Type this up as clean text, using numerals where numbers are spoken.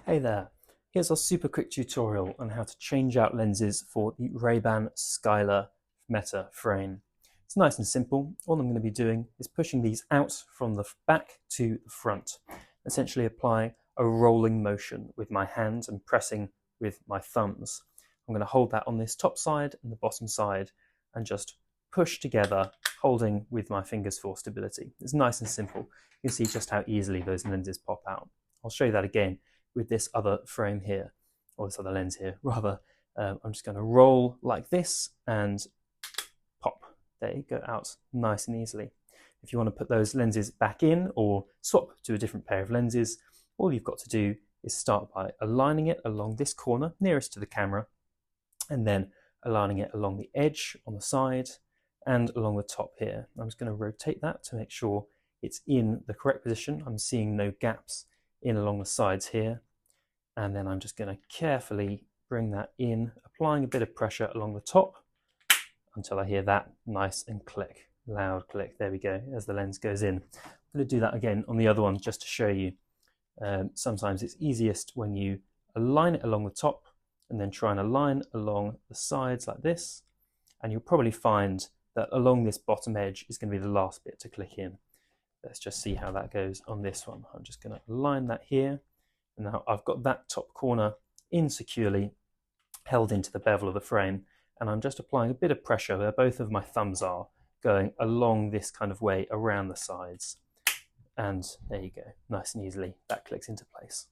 Hey there, here's our super quick tutorial on how to change out lenses for the Ray-Ban Skyler Meta frame. It's nice and simple. All I'm going to be doing is pushing these out from the back to the front, essentially applying a rolling motion with my hands and pressing with my thumbs. I'm going to hold that on this top side and the bottom side and just push together, holding with my fingers for stability. It's nice and simple. You can see just how easily those lenses pop out. I'll show you that again with this other frame here, or this other lens here, rather. I'm just going to roll like this and pop. They go out nice and easily. If you want to put those lenses back in or swap to a different pair of lenses, all you've got to do is start by aligning it along this corner nearest to the camera, and then aligning it along the edge on the side and along the top here. I'm just going to rotate that to make sure it's in the correct position. I'm seeing no gaps in along the sides here, and then I'm just going to carefully bring that in, applying a bit of pressure along the top until I hear that nice and click, loud click. There we go, as the lens goes in. I'm going to do that again on the other one just to show you. Sometimes it's easiest when you align it along the top and then try and align along the sides like this, and you'll probably find that along this bottom edge is going to be the last bit to click in. Let's just see how that goes on this one. I'm just going to align that here, and now I've got that top corner in securely held into the bevel of the frame, and I'm just applying a bit of pressure where both of my thumbs are, going along this kind of way around the sides. And there you go, nice and easily that clicks into place.